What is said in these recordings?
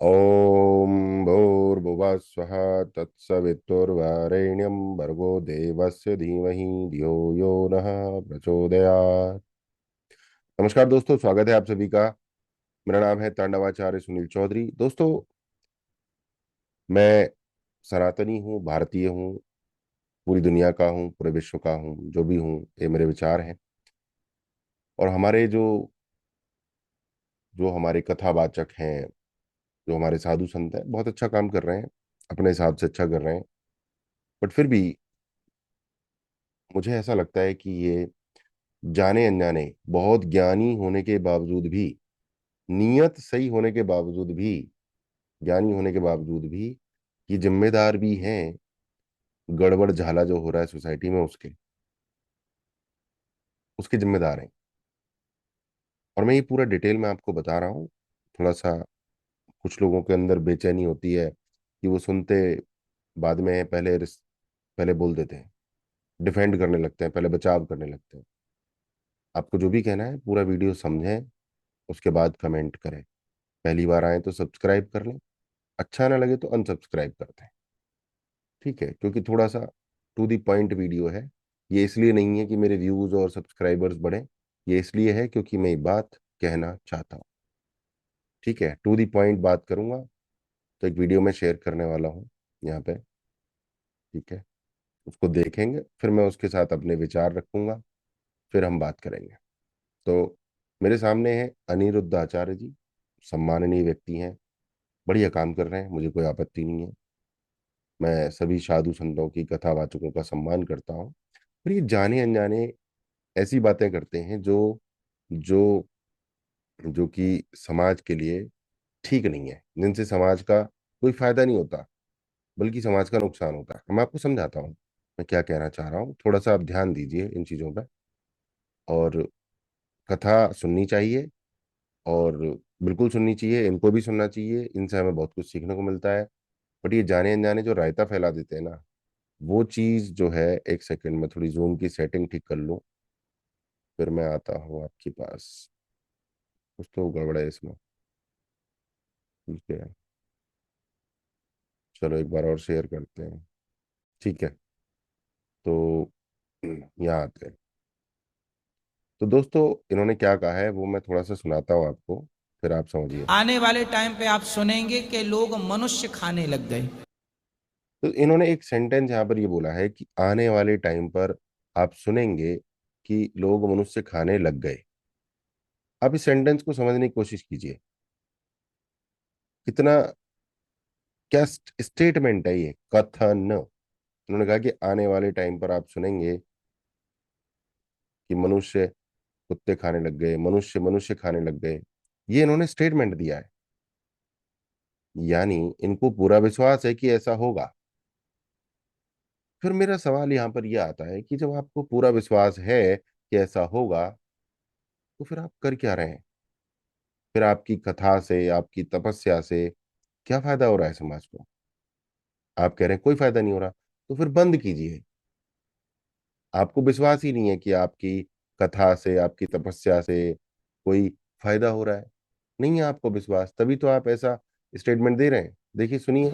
ॐ भूर्भुवः स्वः तत्सवितुर्वरेण्यं भर्गो देवस्य धीमहि धियो यो नः प्रचोदयात्। नमस्कार दोस्तों, स्वागत है आप सभी का। मेरा नाम है तांडवाचार्य सुनील चौधरी। दोस्तों, मैं सनातनी हूँ, भारतीय हूँ, पूरी दुनिया का हूँ, पूरे विश्व का हूँ, जो भी हूँ, ये मेरे विचार हैं। और हमारे जो जो हमारे कथावाचक हैं, जो हमारे साधु संत हैं, बहुत अच्छा काम कर रहे हैं, अपने हिसाब से अच्छा कर रहे हैं। बट फिर भी मुझे ऐसा लगता है कि ये जाने अनजाने, बहुत ज्ञानी होने के बावजूद भी, नियत सही होने के बावजूद भी, ज्ञानी होने के बावजूद भी, ये जिम्मेदार भी हैं गड़बड़ झाला जो हो रहा है सोसाइटी में, उसके उसके जिम्मेदार हैं। और मैं ये पूरा डिटेल में आपको बता रहा हूँ। थोड़ा सा कुछ लोगों के अंदर बेचैनी होती है कि वो सुनते बाद में पहले बोल देते हैं, डिफेंड करने लगते हैं, पहले बचाव करने लगते हैं। आपको जो भी कहना है पूरा वीडियो समझें, उसके बाद कमेंट करें। पहली बार आए तो सब्सक्राइब कर लें, अच्छा ना लगे तो अनसब्सक्राइब करते हैं, ठीक है? क्योंकि थोड़ा सा टू दी पॉइंट वीडियो है। ये इसलिए नहीं है कि मेरे व्यूज और सब्सक्राइबर्स बढ़े, ये इसलिए है क्योंकि मैं ये बात कहना चाहता हूँ। ठीक है, टू दी पॉइंट बात करूंगा। तो एक वीडियो में शेयर करने वाला हूँ यहाँ पे, ठीक है? उसको देखेंगे, फिर मैं उसके साथ अपने विचार रखूंगा, फिर हम बात करेंगे। तो मेरे सामने है अनिरुद्ध आचार्य जी, सम्माननीय व्यक्ति हैं, बढ़िया काम कर रहे हैं, मुझे कोई आपत्ति नहीं है। मैं सभी साधु संतों की कथावाचकों का सम्मान करता हूँ। पर ये जाने अनजाने ऐसी बातें करते हैं जो जो जो कि समाज के लिए ठीक नहीं है, जिनसे समाज का कोई फायदा नहीं होता, बल्कि समाज का नुकसान होता है। मैं आपको समझाता हूँ मैं क्या कहना चाह रहा हूँ, थोड़ा सा आप ध्यान दीजिए इन चीजों पर। और कथा सुननी चाहिए, और बिल्कुल सुननी चाहिए, इनको भी सुनना चाहिए, इनसे हमें बहुत कुछ सीखने को मिलता है। बट ये जाने अनजाने जो रायता फैला देते हैं ना, वो चीज जो है, एक सेकंड में थोड़ी जूम की सेटिंग ठीक कर लूं, फिर मैं आता हूँ आपके पास। कुछ तो गड़बड़ है इसमें, ठीक है? चलो एक बार और शेयर करते हैं, ठीक है? तो यहाँ आते हैं। तो दोस्तों, इन्होंने क्या कहा है वो मैं थोड़ा सा सुनाता हूँ आपको, फिर आप समझिए। आने वाले टाइम पे आप सुनेंगे कि लोग मनुष्य खाने लग गए। तो इन्होंने एक सेंटेंस यहाँ पर ये बोला है कि आने वाले टाइम पर आप सुनेंगे कि लोग मनुष्य खाने लग गए। आप इस सेंटेंस को समझने की कोशिश कीजिए, कितना, क्या स्टेटमेंट है ये, कथन। उन्होंने कहा कि आने वाले टाइम पर आप सुनेंगे कि मनुष्य कुत्ते खाने लग गए, मनुष्य मनुष्य खाने लग गए। ये इन्होंने स्टेटमेंट दिया है, यानी इनको पूरा विश्वास है कि ऐसा होगा। फिर मेरा सवाल यहाँ पर यह आता है कि जब आपको पूरा विश्वास है कि ऐसा होगा, तो फिर आप कर क्या रहे हैं? फिर आपकी कथा से, आपकी तपस्या से क्या फायदा हो रहा है समाज को? आप कह रहे हैं कोई फायदा नहीं हो रहा, तो फिर बंद कीजिए। आपको विश्वास ही नहीं है कि आपकी कथा से, आपकी तपस्या से कोई फायदा हो रहा है। नहीं है आपको विश्वास, तभी तो आप ऐसा स्टेटमेंट दे रहे हैं। देखिए, सुनिए।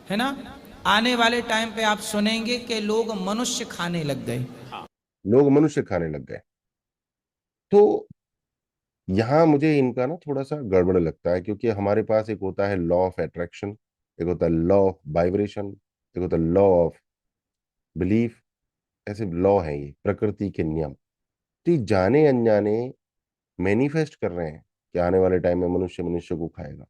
है ना? आने वाले टाइम पे आप सुनेंगे कि लोग मनुष्य खाने लग गए। लोग मनुष्य खाने लग गए। तो यहाँ मुझे इनका ना थोड़ा सा गड़बड़ लगता है, क्योंकि हमारे पास एक होता है लॉ ऑफ अट्रैक्शन, एक होता है लॉ ऑफ वाइब्रेशन, एक होता है लॉ ऑफ बिलीफ। ऐसे लॉ हैं, ये प्रकृति के नियम। तो ये जाने अनजाने मैनिफेस्ट कर रहे हैं कि आने वाले टाइम में मनुष्य मनुष्य को खाएगा।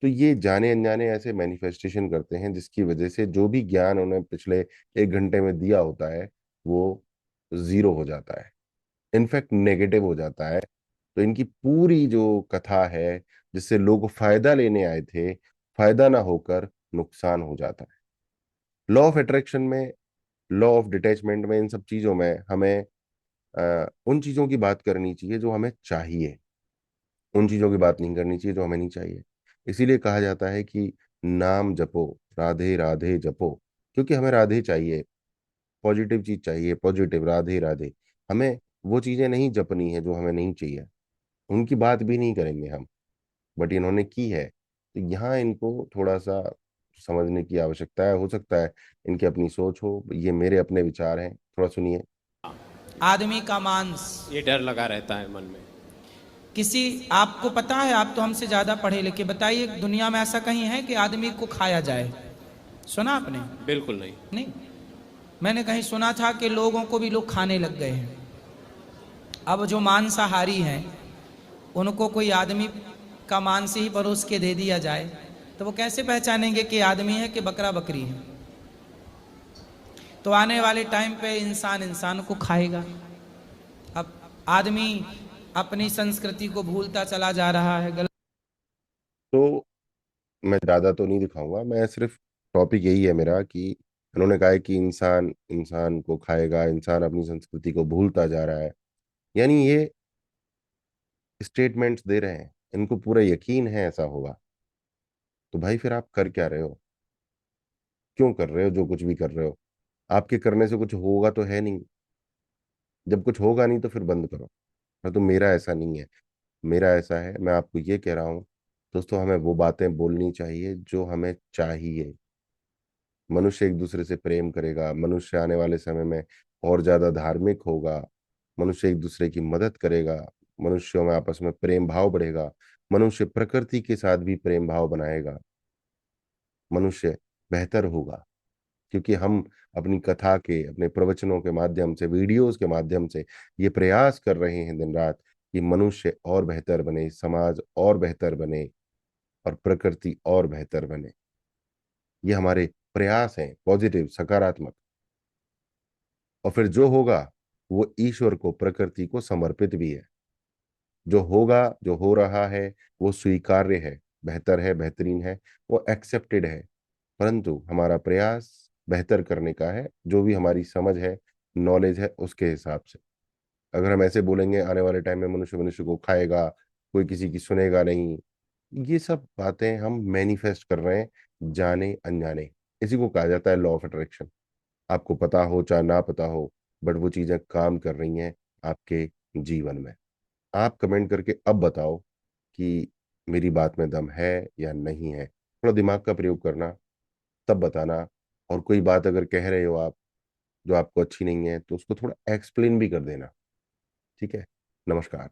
तो ये जाने अनजाने ऐसे मैनिफेस्टेशन करते हैं जिसकी वजह से जो भी ज्ञान उन्हें पिछले 1 घंटे में दिया होता है, वो जीरो हो जाता है, इनफैक्ट नेगेटिव हो जाता है। तो इनकी पूरी जो कथा है, जिससे लोग फायदा लेने आए थे, फायदा ना होकर नुकसान हो जाता है। लॉ ऑफ अट्रैक्शन में, लॉ ऑफ डिटैचमेंट में, इन सब चीजों में हमें उन चीजों की बात करनी चाहिए जो हमें चाहिए, उन चीजों की बात नहीं करनी चाहिए जो हमें नहीं चाहिए। इसीलिए कहा जाता है कि नाम जपो, राधे राधे जपो, क्योंकि हमें राधे चाहिए, पॉजिटिव चीज चाहिए, पॉजिटिव, राधे राधे। हमें वो चीजें नहीं जपनी है जो हमें नहीं चाहिए, उनकी बात भी नहीं करेंगे हम। बट इन्होंने की है। तो यहाँ इनको थोड़ा सा समझने की आवश्यकता है। हो सकता है इनकी अपनी सोच हो, ये मेरे अपने विचार हैं, थोड़ा सुनिए। आदमी का मांस, ये डर लगा रहता है मन में। किसी, आपको पता है, आप तो हमसे ज्यादा पढ़े लिखे, बताइए दुनिया में ऐसा कहीं है कि आदमी को खाया जाए? सुना आपने? बिल्कुल नहीं। नहीं। मैंने कहीं सुना था कि लोगों को भी लोग खाने लग गए हैं। अब जो मांसाहारी हैं उनको कोई आदमी का मांस ही परोस के दे दिया जाए तो वो कैसे पहचानेंगे कि आदमी है कि बकरा बकरी है? तो आने वाले टाइम पे इंसान इंसान को खाएगा। अब आदमी अपनी संस्कृति को भूलता चला जा रहा है। गलत। तो मैं ज़्यादा तो नहीं दिखाऊंगा, मैं सिर्फ टॉपिक यही है मेरा कि इन्होंने कहा है कि इंसान इंसान को खाएगा, इंसान अपनी संस्कृति को भूलता जा रहा है। यानी ये स्टेटमेंट्स दे रहे हैं, इनको पूरा यकीन है ऐसा होगा। तो भाई फिर आप कर क्या रहे हो? क्यों कर रहे हो जो कुछ भी कर रहे हो? आपके करने से कुछ होगा तो है नहीं। जब कुछ होगा नहीं तो फिर बंद करो। तो मेरा ऐसा नहीं है, मेरा ऐसा है, मैं आपको ये कह रहा हूँ दोस्तों, हमें वो बातें बोलनी चाहिए जो हमें चाहिए। मनुष्य एक दूसरे से प्रेम करेगा, मनुष्य आने वाले समय में और ज्यादा धार्मिक होगा, मनुष्य एक दूसरे की मदद करेगा, मनुष्यों में आपस में प्रेम भाव बढ़ेगा, मनुष्य प्रकृति के साथ भी प्रेम भाव बनाएगा, मनुष्य बेहतर होगा। क्योंकि हम अपनी कथा के, अपने प्रवचनों के माध्यम से, वीडियोस के माध्यम से ये प्रयास कर रहे हैं दिन रात कि मनुष्य और बेहतर बने, समाज और बेहतर बने, और प्रकृति और बेहतर बने। ये हमारे प्रयास हैं, पॉजिटिव, सकारात्मक। और फिर जो होगा वो ईश्वर को, प्रकृति को समर्पित भी है। जो होगा, जो हो रहा है, वो स्वीकार्य है, बेहतर है, बेहतरीन है, वो एक्सेप्टेड है। परंतु हमारा प्रयास बेहतर करने का है, जो भी हमारी समझ है, नॉलेज है, उसके हिसाब से। अगर हम ऐसे बोलेंगे आने वाले टाइम में मनुष्य मनुष्य को खाएगा, कोई किसी की सुनेगा नहीं, ये सब बातें हम मैनिफेस्ट कर रहे हैं जाने अनजाने। इसी को कहा जाता है लॉ ऑफ अट्रैक्शन। आपको पता हो चाहे ना पता हो, बट वो चीजें काम कर रही हैं आपके जीवन में। आप कमेंट करके अब बताओ कि मेरी बात में दम है या नहीं है। थोड़ा दिमाग का प्रयोग करना, तब बताना। और कोई बात अगर कह रहे हो आप जो आपको अच्छी नहीं है, तो उसको थोड़ा एक्सप्लेन भी कर देना। ठीक है? नमस्कार।